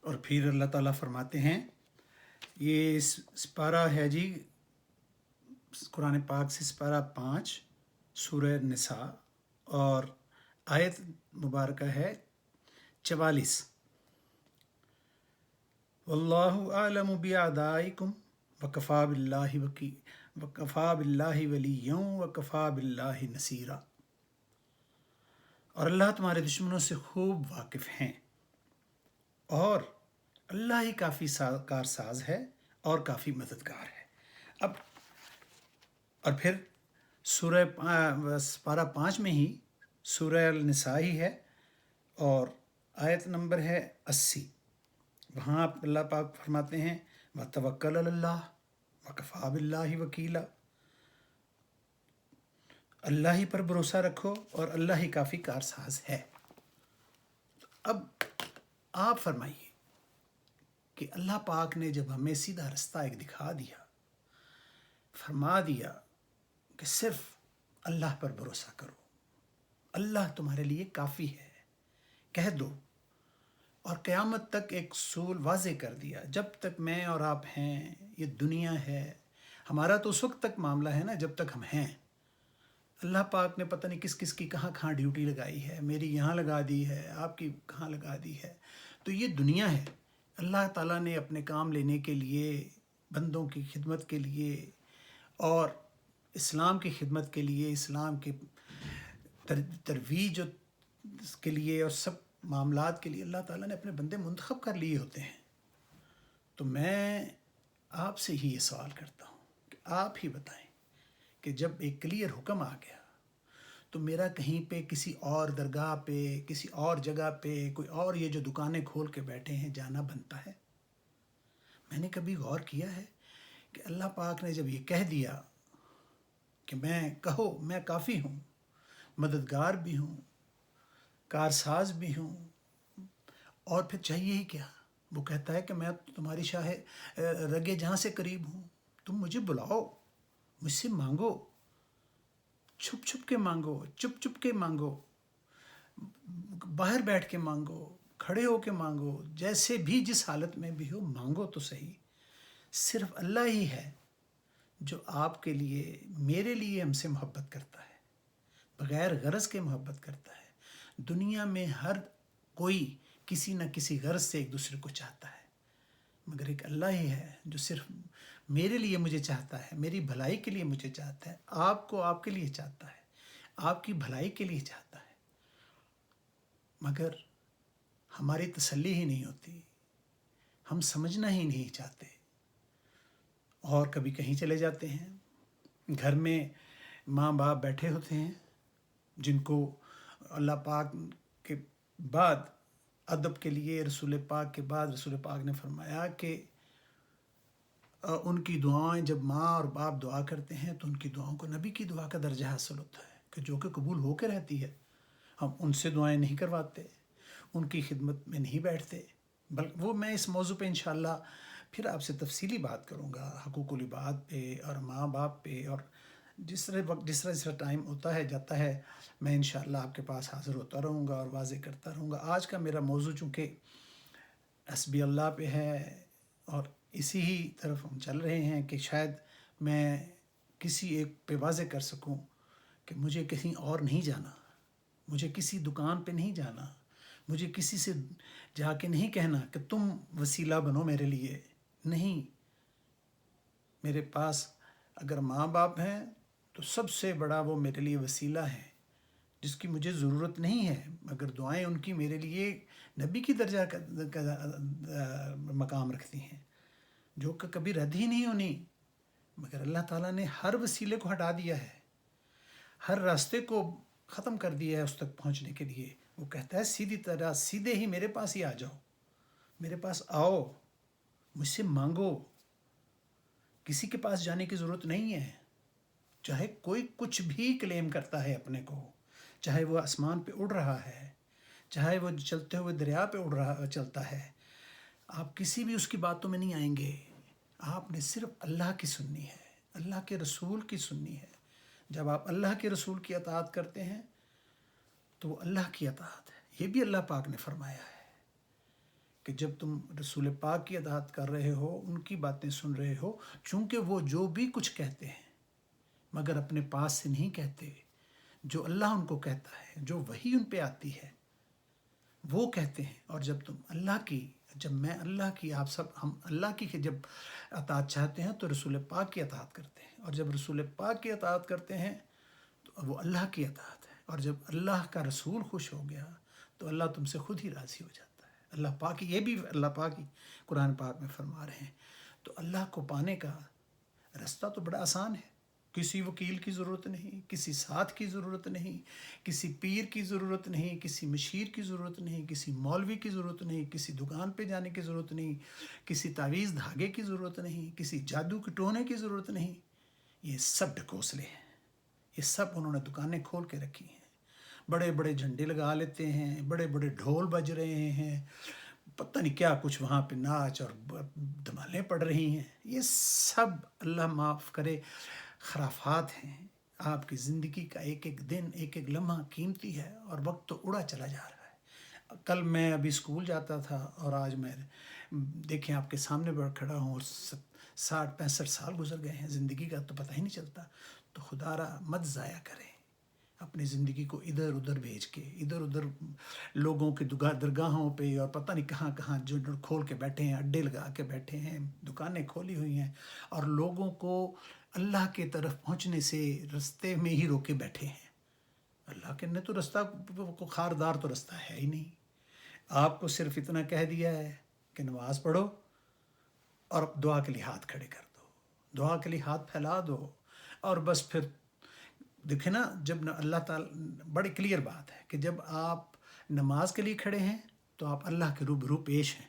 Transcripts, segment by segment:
اور پھر اللہ تعالیٰ فرماتے ہیں، یہ سپارہ ہے جی قرآن پاک سے سپارہ 5 سورہ نساء، اور آیت مبارکہ ہے 44۔ واللہ اعلم باعدائکم وکفا باللہ ولیًا وکفا باللہ نصیرا۔ اور اللہ تمہارے دشمنوں سے خوب واقف ہیں، اور اللہ ہی کافی کارساز ہے اور کافی مددگار ہے۔ اب اور پھر سورہ پارہ 5 میں ہی سورہ النساء ہی ہے، اور آیت نمبر ہے 80۔ وہاں اللہ پاک فرماتے ہیں وَتَوَكَّلْ عَلَى اللَّهِ وَكَفَى بِاللَّهِ وَكِيلًا، اللہ ہی پر بھروسہ رکھو اور اللہ ہی کافی کارساز ہے۔ اب آپ فرمائیے کہ اللہ پاک نے جب ہمیں سیدھا رستہ ایک دکھا دیا، فرما دیا کہ صرف اللہ پر بھروسہ کرو، اللہ تمہارے لیے کافی ہے، کہہ دو، اور قیامت تک ایک اصول واضح کر دیا، جب تک میں اور آپ ہیں، یہ دنیا ہے، ہمارا تو اس وقت تک معاملہ ہے نا جب تک ہم ہیں۔ اللہ پاک نے پتہ نہیں کس کس کی کہاں ڈیوٹی لگائی ہے، میری یہاں لگا دی ہے، آپ کی کہاں لگا دی ہے، تو یہ دنیا ہے۔ اللہ تعالیٰ نے اپنے کام لینے کے لیے، بندوں کی خدمت کے لیے اور اسلام کی خدمت کے لیے، اسلام کی ترویج کے لیے اور سب معاملات کے لیے اللہ تعالیٰ نے اپنے بندے منتخب کر لیے ہوتے ہیں۔ تو میں آپ سے ہی یہ سوال کرتا ہوں کہ آپ ہی بتائیں کہ جب ایک کلیئر حکم آ گیا تو میرا کہیں پہ کسی اور درگاہ پہ، کسی اور جگہ پہ، کوئی اور یہ جو دکانیں کھول کے بیٹھے ہیں جانا بنتا ہے؟ میں نے کبھی غور کیا ہے کہ اللہ پاک نے جب یہ کہہ دیا کہ میں کافی ہوں، مددگار بھی ہوں، کارساز بھی ہوں، اور پھر چاہیے ہی کیا؟ وہ کہتا ہے کہ میں تمہاری رگے جہاں سے قریب ہوں، تم مجھے بلاؤ، مجھ سے مانگو، چھپ چھپ کے مانگو، چپ چپ کے مانگو، باہر بیٹھ کے مانگو، کھڑے ہو کے مانگو، جیسے بھی جس حالت میں بھی ہو مانگو تو صحیح۔ صرف اللہ ہی ہے جو آپ کے لیے، میرے لیے ہم سے محبت کرتا ہے، بغیر غرض کے محبت کرتا ہے۔ دنیا میں ہر کوئی کسی نہ کسی غرض سے ایک دوسرے کو چاہتا ہے، مگر ایک اللہ ہی ہے جو صرف میرے لیے مجھے چاہتا ہے، میری بھلائی کے لیے مجھے چاہتا ہے، آپ کو آپ کے لیے چاہتا ہے، آپ کی بھلائی کے لیے چاہتا ہے، مگر ہماری تسلی ہی نہیں ہوتی، ہم سمجھنا ہی نہیں چاہتے، اور کبھی کہیں چلے جاتے ہیں، گھر میں ماں باپ بیٹھے ہوتے ہیں جن کو اللہ پاک کے بعد ادب کے لیے، رسول پاک کے بعد رسول پاک نے فرمایا کہ ان کی دعائیں جب ماں اور باپ دعا کرتے ہیں تو ان کی دعاؤں کو نبی کی دعا کا درجہ حاصل ہوتا ہے کہ جو کہ قبول ہو کے رہتی ہے۔ ہم ان سے دعائیں نہیں کرواتے، ان کی خدمت میں نہیں بیٹھتے، بلکہ وہ میں اس موضوع پہ انشاءاللہ پھر آپ سے تفصیلی بات کروں گا، حقوق العباد پہ اور ماں باپ پہ، اور جس طرح ٹائم ہوتا ہے جاتا ہے میں انشاءاللہ آپ کے پاس حاضر ہوتا رہوں گا اور واضح کرتا رہوں گا۔ آج کا میرا موضوع چونکہ حسبی اللہ پہ ہے اور اسی ہی طرف ہم چل رہے ہیں کہ شاید میں کسی ایک پہ واضح کر سکوں کہ مجھے کہیں اور نہیں جانا، مجھے کسی دکان پہ نہیں جانا، مجھے کسی سے جا کے نہیں کہنا کہ تم وسیلہ بنو میرے لیے، نہیں۔ میرے پاس اگر ماں باپ ہیں تو سب سے بڑا وہ میرے لیے وسیلہ ہے جس کی مجھے ضرورت نہیں ہے، مگر دعائیں ان کی میرے لیے نبی کی درجہ کا مقام رکھتی ہیں، جو کہ کبھی رد ہی نہیں ہونی، مگر اللہ تعالیٰ نے ہر وسیلے کو ہٹا دیا ہے، ہر راستے کو ختم کر دیا ہے اس تک پہنچنے کے لیے۔ وہ کہتا ہے سیدھی طرح سیدھے ہی میرے پاس ہی آ جاؤ، میرے پاس آؤ، مجھ سے مانگو، کسی کے پاس جانے کی ضرورت نہیں ہے۔ چاہے کوئی کچھ بھی کلیم کرتا ہے اپنے کو، چاہے وہ آسمان پہ اڑ رہا ہے، چاہے وہ چلتے ہوئے دریا پہ چلتا ہے، آپ کسی بھی اس کی باتوں میں نہیں آئیں گے۔ آپ نے صرف اللہ کی سننی ہے، اللہ کے رسول کی سننی ہے۔ جب آپ اللہ کے رسول کی اطاعت کرتے ہیں تو وہ اللہ کی اطاعت ہے۔ یہ بھی اللہ پاک نے فرمایا ہے کہ جب تم رسول پاک کی اطاعت کر رہے ہو، ان کی باتیں سن رہے ہو، چونکہ وہ جو بھی کچھ کہتے ہیں مگر اپنے پاس سے نہیں کہتے، جو اللہ ان کو کہتا ہے، جو وحی ان پہ آتی ہے وہ کہتے ہیں۔ اور جب میں اللہ کی، آپ سب ہم اللہ کی جب اطاعت چاہتے ہیں تو رسول پاک کی اطاعت کرتے ہیں، اور جب رسول پاک کی اطاعت کرتے ہیں تو وہ اللہ کی اطاعت ہے، اور جب اللہ کا رسول خوش ہو گیا تو اللہ تم سے خود ہی راضی ہو جاتا ہے۔ اللہ پاک یہ بھی اللہ پاک ہی قرآن پاک میں فرما رہے ہیں۔ تو اللہ کو پانے کا رستہ تو بڑا آسان ہے، کسی وکیل کی ضرورت نہیں، کسی ساتھ کی ضرورت نہیں، کسی پیر کی ضرورت نہیں، کسی مشیر کی ضرورت نہیں، کسی مولوی کی ضرورت نہیں، کسی دکان پہ جانے کی ضرورت نہیں، کسی تعویذ دھاگے کی ضرورت نہیں، کسی جادو کے ٹونے کی ضرورت نہیں۔ یہ سب ڈھکوسلے ہیں، یہ سب انہوں نے دکانیں کھول کے رکھی ہیں، بڑے بڑے جھنڈے لگا لیتے ہیں، بڑے بڑے ڈھول بج رہے ہیں، پتہ نہیں کیا کچھ وہاں پہ ناچ اور دھمالیں پڑ رہی ہیں۔ یہ سب اللہ معاف کرے خرافات ہیں۔ آپ کی زندگی کا ایک ایک دن، ایک ایک لمحہ قیمتی ہے، اور وقت تو اڑا چلا جا رہا ہے۔ کل میں ابھی اسکول جاتا تھا اور آج میں دیکھیں آپ کے سامنے بیٹھ کھڑا ہوں، اور 60-65 سال گزر گئے ہیں، زندگی کا تو پتہ ہی نہیں چلتا۔ تو خدا را مت ضائع کریں اپنی زندگی کو ادھر ادھر بھیج کے، ادھر ادھر لوگوں کے درگاہوں پہ اور پتہ نہیں کہاں کہاں جو کھول کے بیٹھے ہیں، اڈے لگا کے بیٹھے ہیں، دکانیں کھولی ہوئی ہیں، اور لوگوں کو اللہ کے طرف پہنچنے سے رستے میں ہی روکے بیٹھے ہیں۔ اللہ کے نے تو رستہ کو خاردار تو رستہ ہے ہی نہیں۔ آپ کو صرف اتنا کہہ دیا ہے کہ نماز پڑھو اور دعا کے لیے ہاتھ کھڑے کر دو، دعا کے لیے ہاتھ پھیلا دو، اور بس پھر دیکھیں نا، جب اللہ تعالیٰ، بڑی کلیئر بات ہے کہ جب آپ نماز کے لیے کھڑے ہیں تو آپ اللہ کے روبرو پیش ہیں،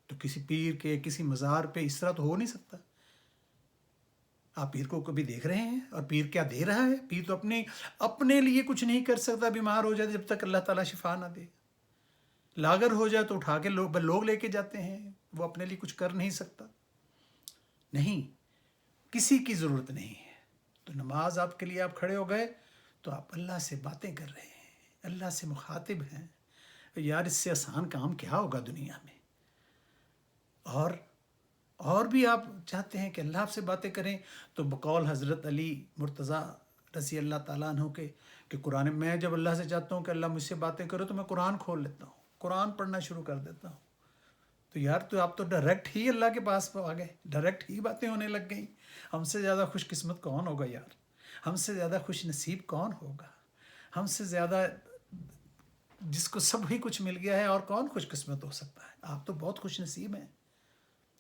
تو کسی پیر کے، کسی مزار پہ اس طرح تو ہو نہیں سکتا۔ آپ پیر کو کبھی دیکھ رہے ہیں؟ اور پیر کیا دے رہا ہے؟ پیر تو اپنے لیے کچھ نہیں کر سکتا، بیمار ہو جائے جب تک اللہ تعالیٰ شفا نہ دے، لاغر ہو جائے تو اٹھا کے لوگ لے کے جاتے ہیں، وہ اپنے لیے کچھ کر نہیں سکتا۔ نہیں، کسی کی ضرورت نہیں ہے۔ تو نماز آپ کے لیے، آپ کھڑے ہو گئے تو آپ اللہ سے باتیں کر رہے ہیں، اللہ سے مخاطب ہیں۔ یار اس سے آسان کام کیا ہوگا دنیا میں؟ اور بھی آپ چاہتے ہیں کہ اللہ آپ سے باتیں کریں، تو بقول حضرت علی مرتضیٰ رضی اللہ تعالیٰ عنہ کے کہ قرآن، میں جب اللہ سے چاہتا ہوں کہ اللہ مجھ سے باتیں کرو تو میں قرآن کھول لیتا ہوں، قرآن پڑھنا شروع کر دیتا ہوں۔ تو یار تو آپ تو ڈائریکٹ ہی اللہ کے پاس آ گئے، ڈائریکٹ ہی باتیں ہونے لگ گئیں۔ ہم سے زیادہ خوش قسمت کون ہوگا یار؟ ہم سے زیادہ خوش نصیب کون ہوگا؟ ہم سے زیادہ جس کو سب ہی کچھ مل گیا ہے، اور کون خوش قسمت ہو سکتا ہے؟ آپ تو بہت خوش نصیب ہیں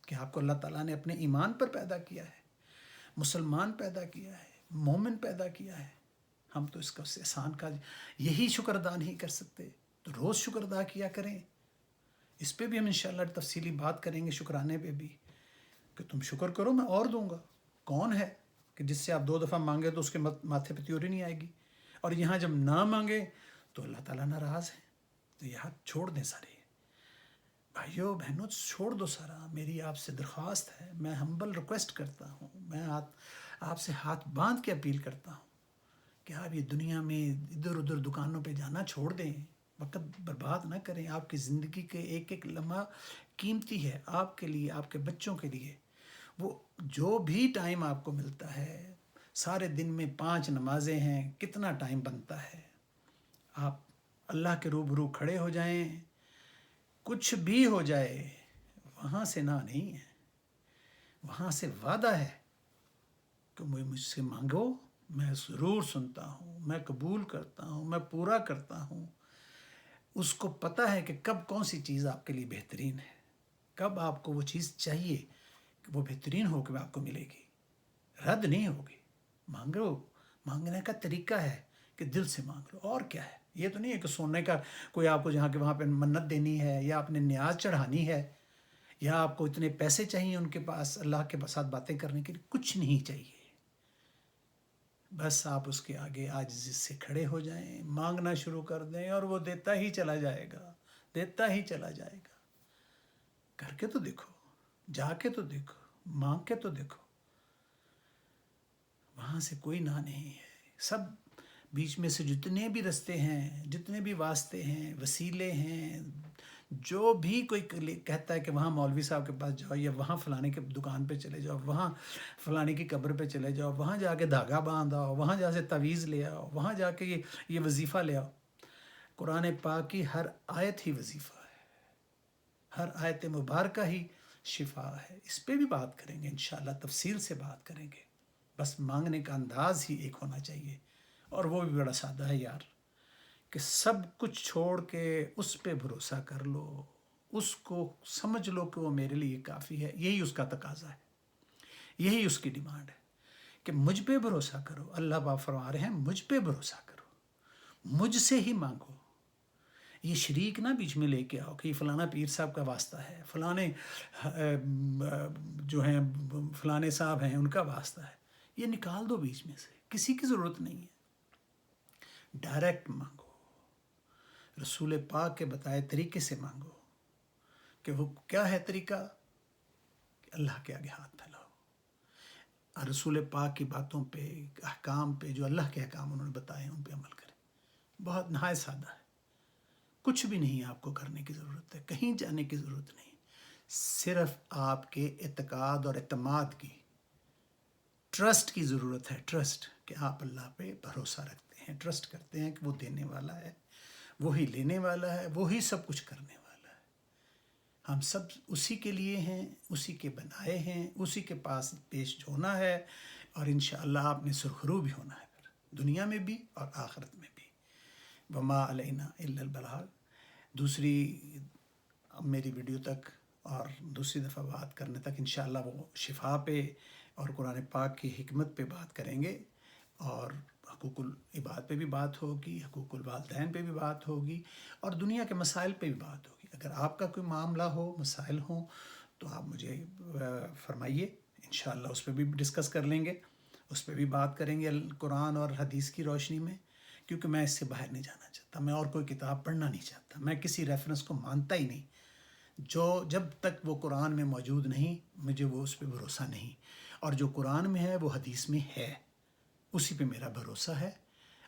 کہ آپ کو اللہ تعالیٰ نے اپنے ایمان پر پیدا کیا ہے، مسلمان پیدا کیا ہے، مومن پیدا کیا ہے۔ ہم تو اس کا احسان کا یہی شکر ادا نہیں کر سکتے، تو روز شکر ادا کیا کریں۔ اس پہ بھی ہم انشاءاللہ تفصیلی بات کریں گے، شکرانے پہ بھی، کہ تم شکر کرو میں اور دوں گا۔ کون ہے کہ جس سے آپ 2 دفعہ مانگے تو اس کے ماتھے پہ تیوری نہیں آئے گی، اور یہاں جب نہ مانگے تو اللہ تعالیٰ ناراض ہے۔ تو یہاں چھوڑ دیں سارے بھائیو بہنوں، چھوڑ دو سارا۔ میری آپ سے درخواست ہے، میں ہمبل ریکویسٹ کرتا ہوں، میں آپ سے ہاتھ باندھ کے اپیل کرتا ہوں کہ آپ یہ دنیا میں ادھر ادھر دکانوں پہ جانا چھوڑ دیں، وقت برباد نہ کریں۔ آپ کی زندگی کے ایک ایک لمحہ قیمتی ہے، آپ کے لیے، آپ کے بچوں کے لیے۔ وہ جو بھی ٹائم آپ کو ملتا ہے، سارے دن میں 5 نمازیں ہیں، کتنا ٹائم بنتا ہے؟ آپ اللہ کے روبرو کھڑے ہو جائیں، کچھ بھی ہو جائے، وہاں سے نہ نہیں ہے، وہاں سے وعدہ ہے کہ مجھ سے مانگو، میں ضرور سنتا ہوں، میں قبول کرتا ہوں، میں پورا کرتا ہوں۔ اس کو پتہ ہے کہ کب کون سی چیز آپ کے لیے بہترین ہے، کب آپ کو وہ چیز چاہیے کہ وہ بہترین ہو کے آپ کو ملے گی، رد نہیں ہوگی۔ مانگو، مانگنے کا طریقہ ہے کہ دل سے مانگ لو، اور کیا ہے؟ یہ تو نہیں ہے کہ سونے کا کوئی آپ کو جہاں کہ وہاں پہ منت دینی ہے، یا اپنے نیاز چڑھانی ہے، یا آپ کو اتنے پیسے چاہیے ان کے پاس اللہ کے ساتھ باتیں کرنے کے لیے، کچھ نہیں چاہیے۔ بس آپ اس کے آگے عاجزی سے کھڑے ہو جائیں، مانگنا شروع کر دیں، اور وہ دیتا ہی چلا جائے گا، دیتا ہی چلا جائے گا۔ کر کے تو دیکھو، جا کے تو دیکھو، مانگ کے تو دیکھو، وہاں سے کوئی نہ نہیں ہے۔ سب بیچ میں سے جتنے بھی رستے ہیں، جتنے بھی واسطے ہیں، وسیلے ہیں، جو بھی کوئی کہتا ہے کہ وہاں مولوی صاحب کے پاس جاؤ، یا وہاں فلانے کے دکان پہ چلے جاؤ، وہاں فلانے کی قبر پہ چلے جاؤ، وہاں جا کے دھاگا باندھ آؤ، وہاں جا سے تعویذ لے آؤ، وہاں جا کے یہ وظیفہ لے آؤ، قرآن پاک کی ہر آیت ہی وظیفہ ہے، ہر آیت مبارکہ ہی شفا ہے۔ اس پہ بھی بات کریں گے انشاءاللہ، تفصیل سے بات کریں گے، بس مانگنے کا انداز ہی ایک ہونا چاہیے، اور وہ بھی بڑا سادہ ہے یار، کہ سب کچھ چھوڑ کے اس پہ بھروسہ کر لو، اس کو سمجھ لو کہ وہ میرے لیے کافی ہے۔ یہی اس کا تقاضا ہے، یہی اس کی ڈیمانڈ ہے کہ مجھ پہ بھروسہ کرو۔ اللہ پاک فرما رہے ہیں مجھ پہ بھروسہ کرو، مجھ سے ہی مانگو، یہ شریک نہ بیچ میں لے کے آؤ کہ یہ فلانا پیر صاحب کا واسطہ ہے، فلانے جو ہیں فلانے صاحب ہیں ان کا واسطہ ہے، یہ نکال دو بیچ میں سے، کسی کی ضرورت نہیں ہے۔ ڈائریکٹ مانگو، رسول پاک کے بتائے طریقے سے مانگو، کہ وہ کیا ہے طریقہ، کہ اللہ کے آگے ہاتھ پھیلاؤ، اور رسول پاک کی باتوں پہ، احکام پہ، جو اللہ کے احکام انہوں نے بتائے ان پہ عمل کریں۔ بہت نہایت سادہ ہے، کچھ بھی نہیں آپ کو کرنے کی ضرورت ہے، کہیں جانے کی ضرورت نہیں، صرف آپ کے اعتقاد اور اعتماد کی، ٹرسٹ کی ضرورت ہے، ٹرسٹ، کہ آپ اللہ پہ بھروسہ رکھتے ہیں، ٹرسٹ کرتے ہیں کہ وہ دینے والا ہے، وہی لینے والا ہے، وہی سب کچھ کرنے والا ہے۔ ہم سب اسی کے لیے ہیں، اسی کے بنائے ہیں، اسی کے پاس پیش ہونا ہے، اور انشاءاللہ آپ نے سرخرو بھی ہونا ہے، پھر دنیا میں بھی اور آخرت میں بھی۔ وما علینا الا البلاغ۔ دوسری میری ویڈیو تک اور دوسری دفعہ بات کرنے تک انشاءاللہ وہ شفا پہ اور قرآن پاک کی حکمت پہ بات کریں گے، اور حقوق العباد پہ بھی بات ہوگی، حقوق الوالدین پہ بھی بات ہوگی، اور دنیا کے مسائل پہ بھی بات ہوگی۔ اگر آپ کا کوئی معاملہ ہو، مسائل ہوں، تو آپ مجھے فرمائیے، انشاءاللہ اس پہ بھی ڈسکس کر لیں گے، اس پہ بھی بات کریں گے قرآن اور حدیث کی روشنی میں، کیونکہ میں اس سے باہر نہیں جانا چاہتا، میں اور کوئی کتاب پڑھنا نہیں چاہتا، میں کسی ریفرنس کو مانتا ہی نہیں، جب تک وہ قرآن میں موجود نہیں مجھے وہ اس پہ بھروسہ نہیں، اور جو قرآن میں ہے وہ حدیث میں ہے، اسی پہ میرا بھروسہ ہے،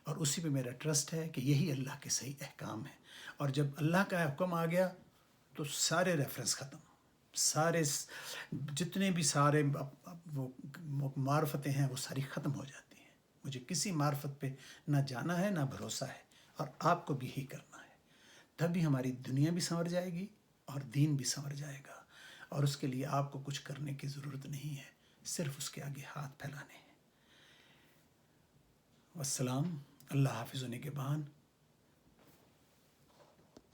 اور اسی پہ میرا ٹرسٹ ہے کہ یہی اللہ کے صحیح احکام ہیں۔ اور جب اللہ کا حکم آ گیا تو سارے ریفرنس ختم، سارے جتنے بھی سارے وہ معرفتیں ہیں وہ ساری ختم ہو جاتی ہیں۔ مجھے کسی معرفت پہ نہ جانا ہے، نہ بھروسہ ہے، اور آپ کو بھی یہی کرنا ہے، تبھی ہماری دنیا بھی سنور جائے گی اور دین بھی سنور جائے گا، اور اس کے لیے آپ کو کچھ کرنے کی ضرورت نہیں ہے، صرف اس کے آگے ہاتھ پھیلانے ہیں۔ والسلام، اللہ حافظ و نگہبان۔